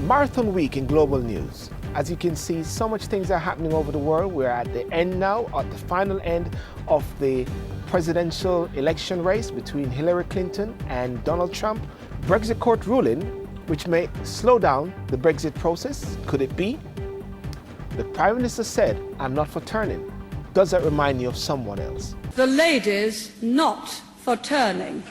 Marathon week in global news. As you can see, so much things are happening over the world. We're at the end now, at the final end of the presidential election race between Hillary Clinton and Donald Trump. Brexit court ruling, which may slow down the Brexit process. Could it be? The Prime Minister said, "I'm not for turning." Does that remind you of someone else? The lady's not for turning.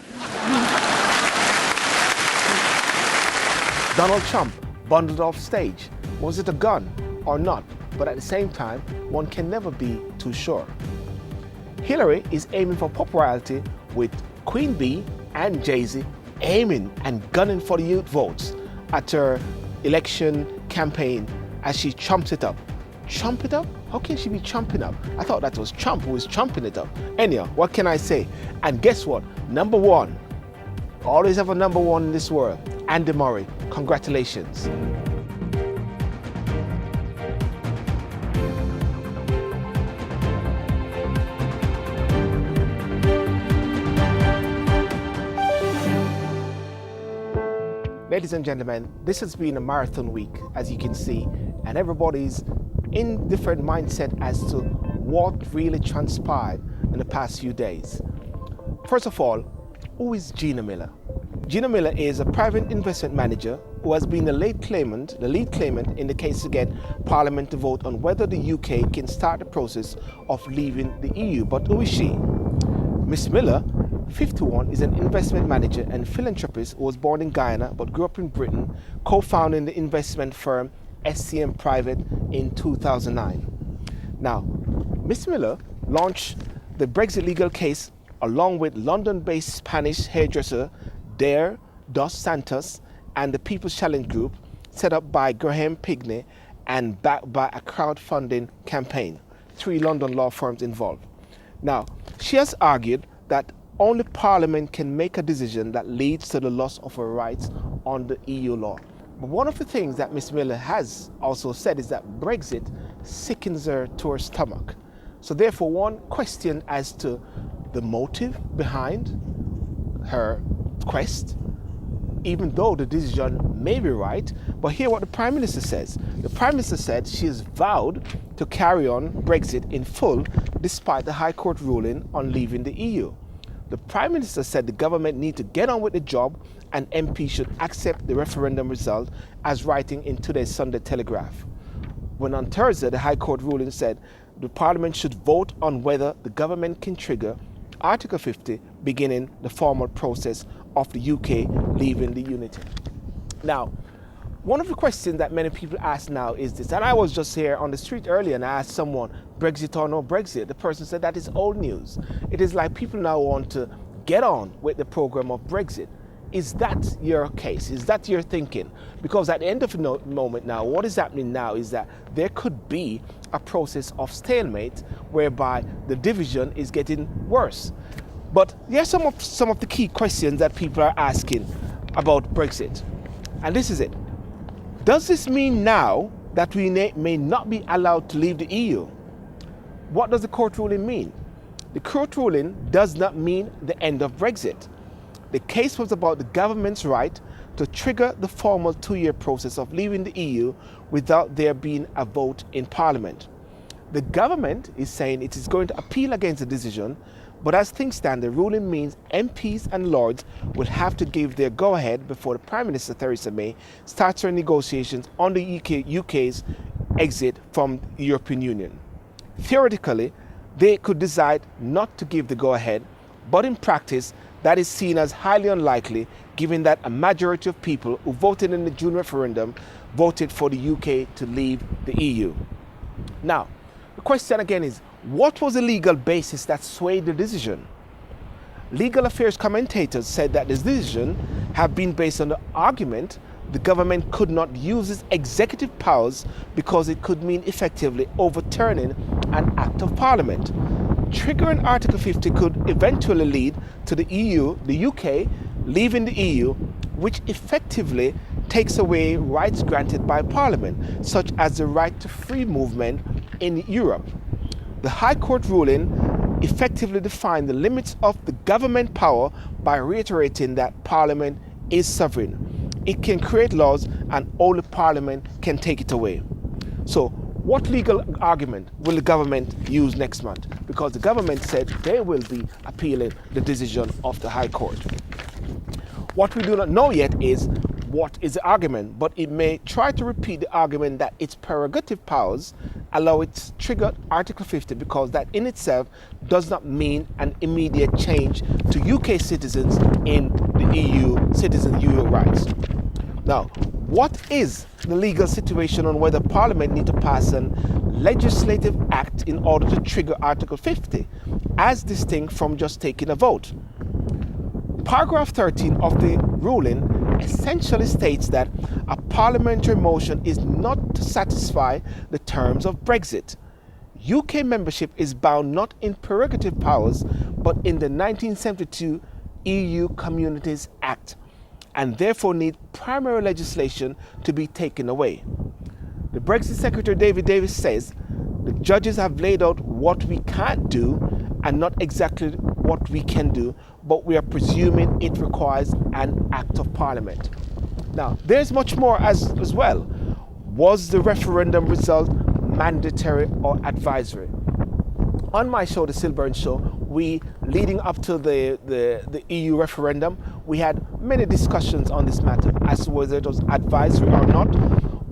Donald Trump bundled off stage. Was it a gun or not? But at the same time, one can never be too sure. Hillary is aiming for pop royalty with Queen Bee and Jay-Z aiming and gunning for the youth votes at her election campaign as she chomps it up. Chomp it up? How can she be chomping up? I thought that was Trump who was chomping it up. Anyhow, what can I say? And guess what? Number one. Always have a number one in this world. Andy Murray. Congratulations. Ladies and gentlemen, this has been a marathon week, as you can see, and everybody's in different mindset as to what really transpired in the past few days. First of all, who is Gina Miller? Gina Miller is a private investment manager who has been the lead claimant in the case to get Parliament to vote on whether the UK can start the process of leaving the EU. But who is she? Miss Miller, 51, is an investment manager and philanthropist who was born in Guyana but grew up in Britain, co-founding the investment firm SCM Private in 2009. Now, Miss Miller launched the Brexit legal case along with London-based Spanish hairdresser Dare Dos Santos and the People's Challenge Group, set up by Graham Pigney and backed by a crowdfunding campaign. 3 London law firms involved. Now, she has argued that only Parliament can make a decision that leads to the loss of her rights under EU law. But one of the things that Ms. Miller has also said is that Brexit sickens her to her stomach. So therefore, one question as to the motive behind her quest, even though the decision may be right. But hear what the Prime Minister says. The Prime Minister said she has vowed to carry on Brexit in full despite the High Court ruling on leaving the EU. The Prime Minister said the government need to get on with the job and MP should accept the referendum result, as writing in today's Sunday Telegraph. When on Thursday the High Court ruling said the Parliament should vote on whether the government can trigger Article 50, beginning the formal process of the UK leaving the unity. Now, one of the questions that many people ask now is this, and I was just here on the street earlier and I asked someone, Brexit or no Brexit? The person said that is old news. It is like people now want to get on with the program of Brexit. Is that your case? Is that your thinking? Because at the end of the moment now, what is happening now is that there could be a process of stalemate whereby the division is getting worse. But here are some of the key questions that people are asking about Brexit. And this is it. Does this mean now that we may not be allowed to leave the EU? What does the court ruling mean? The court ruling does not mean the end of Brexit. The case was about the government's right to trigger the formal 2-year process of leaving the EU without there being a vote in Parliament. The government is saying it is going to appeal against the decision, but as things stand, the ruling means MPs and Lords will have to give their go-ahead before the Prime Minister Theresa May starts her negotiations on the UK's exit from the European Union. Theoretically, they could decide not to give the go-ahead, but in practice, that is seen as highly unlikely, given that a majority of people who voted in the June referendum voted for the UK to leave the EU. Now, the question again is, what was the legal basis that swayed the decision? Legal affairs commentators said that this decision had been based on the argument the government could not use its executive powers because it could mean effectively overturning an act of Parliament. Triggering Article 50 could eventually lead to the UK, leaving the EU, which effectively takes away rights granted by Parliament, such as the right to free movement in Europe. The High Court ruling effectively defined the limits of the government power by reiterating that Parliament is sovereign. it can create laws and only Parliament can take it away. So what legal argument will the government use next month? Because the government said they will be appealing the decision of the High Court. What we do not know yet is what is the argument, but it may try to repeat the argument that its prerogative powers allow it to trigger Article 50, because that in itself does not mean an immediate change to UK citizens in the EU citizens' EU rights. Now, what is the legal situation on whether Parliament need to pass a legislative act in order to trigger Article 50, as distinct from just taking a vote? Paragraph 13 of the ruling essentially states that a parliamentary motion is not to satisfy the terms of Brexit. UK membership is bound not in prerogative powers, but in the 1972 EU Communities Act, and therefore need primary legislation to be taken away. The Brexit Secretary David Davis says the judges have laid out what we can't do and not exactly what we can do, but we are presuming it requires an act of Parliament. Now, there's much more as well. Was the referendum result mandatory or advisory? On my show, the Sylbourne Show, we, leading up to the EU referendum, we had many discussions on this matter as to whether it was advisory or not.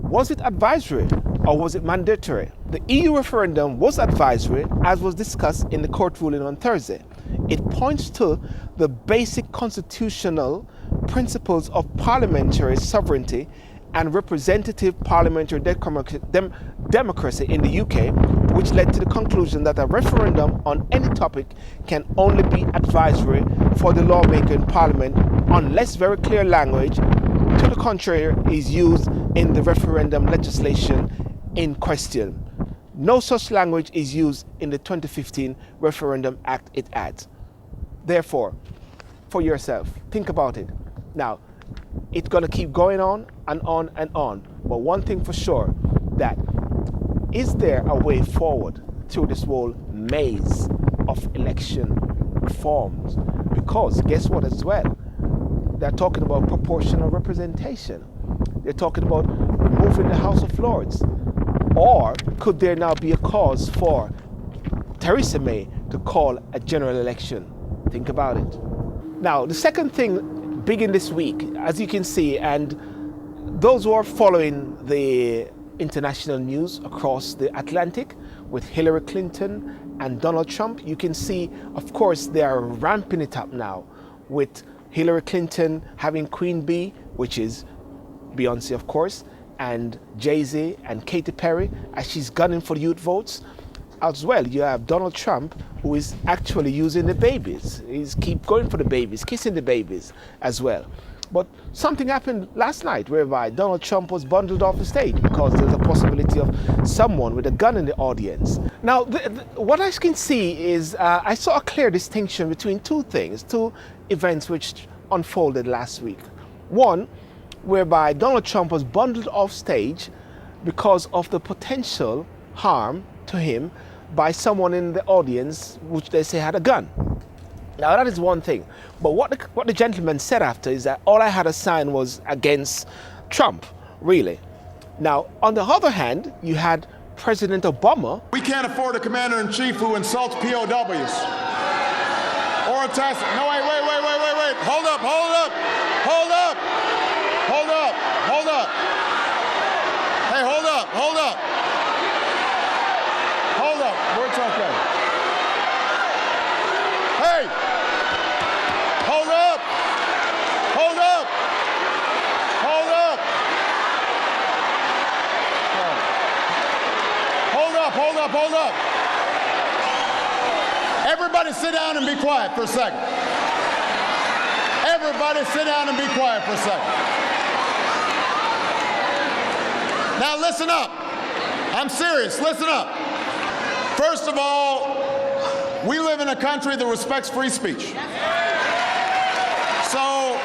Was it advisory or was it mandatory? The EU referendum was advisory, as was discussed in the court ruling on Thursday. It points to the basic constitutional principles of parliamentary sovereignty and representative parliamentary democracy in the UK, which led to the conclusion that a referendum on any topic can only be advisory for the lawmaker in Parliament unless very clear language to the contrary is used in the referendum legislation in question. No such language is used in the 2015 Referendum Act it adds. Therefore, for yourself, think about it. Now, it's going to keep going on and on and on. But one thing for sure, that is there a way forward through this whole maze of election reforms? Because guess what as well? They're talking about proportional representation. They're talking about removing the House of Lords. Or could there now be a cause for Theresa May to call a general election? Think about it. Now, the second thing big in this week, as you can see, and those who are following the international news across the Atlantic with Hillary Clinton and Donald Trump, you can see, of course, they are ramping it up now with Hillary Clinton having Queen Bee, which is Beyonce, of course, and Jay-Z and Katy Perry, as she's gunning for youth votes. As well, you have Donald Trump, who is actually using the babies. He's keep going for the babies, kissing the babies as well. But something happened last night whereby Donald Trump was bundled off the stage because there's a possibility of someone with a gun in the audience. Now, what I can see is I saw a clear distinction between two events which unfolded last week. One, whereby Donald Trump was bundled off stage because of the potential harm to him by someone in the audience which they say had a gun. Now that is one thing, but what the gentleman said after is that all I had to sign was against Trump, really. Now, on the other hand, you had President Obama. We can't afford a commander-in-chief who insults POWs or attacks. No, wait. Hold up. Hey, hold up. It's okay. Hey, hold up. Hold up. Everybody sit down and be quiet for a second. Now listen up. I'm serious. Listen up. First of all, we live in a country that respects free speech. So,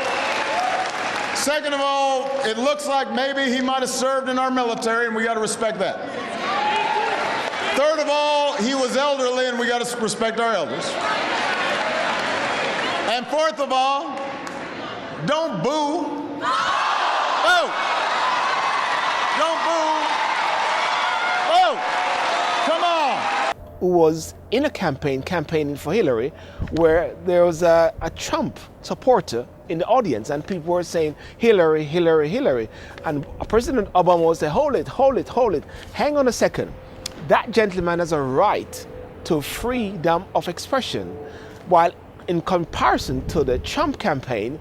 second of all, it looks like maybe he might have served in our military, and we got to respect that. Third of all, he was elderly, and we got to respect our elders. And fourth of all, don't boo Vote. Don't boo. Vote. Come on. Who was in a campaigning for Hillary, where there was a Trump supporter in the audience, and people were saying Hillary, Hillary, Hillary. And President Obama was saying, hold it, hang on a second. That gentleman has a right to freedom of expression, while in comparison to the Trump campaign,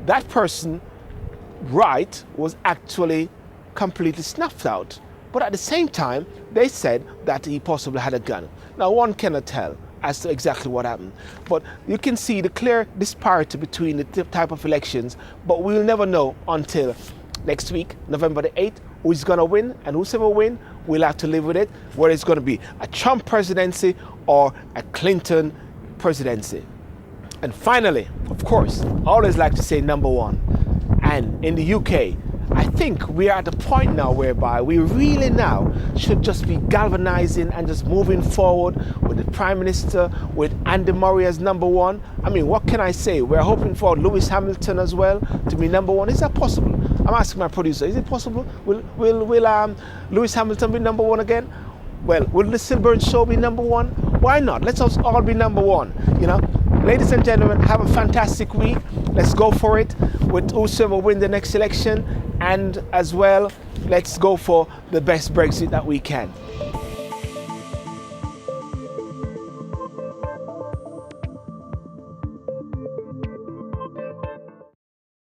that person's right was actually completely snuffed out. But at the same time, they said that he possibly had a gun. Now, one cannot tell as to exactly what happened, but you can see the clear disparity between the type of elections, but we'll never know until next week, November the 8th, who's going to win, and whoever win, we'll have to live with it, whether it's going to be a Trump presidency or a Clinton presidency. And finally, of course, I always like to say number one. And in the UK, I think we are at a point now whereby we really now should just be galvanizing and just moving forward with the Prime Minister, with Andy Murray as number one. I mean, what can I say? We're hoping for Lewis Hamilton as well to be number one. Is that possible? I'm asking my producer, is it possible? Will Lewis Hamilton be number one again? Well, will the Sylbourne show be number one? Why not? Let's all be number one, you know? Ladies and gentlemen, have a fantastic week. Let's go for it with whoever win the next election. And as well, let's go for the best Brexit that we can.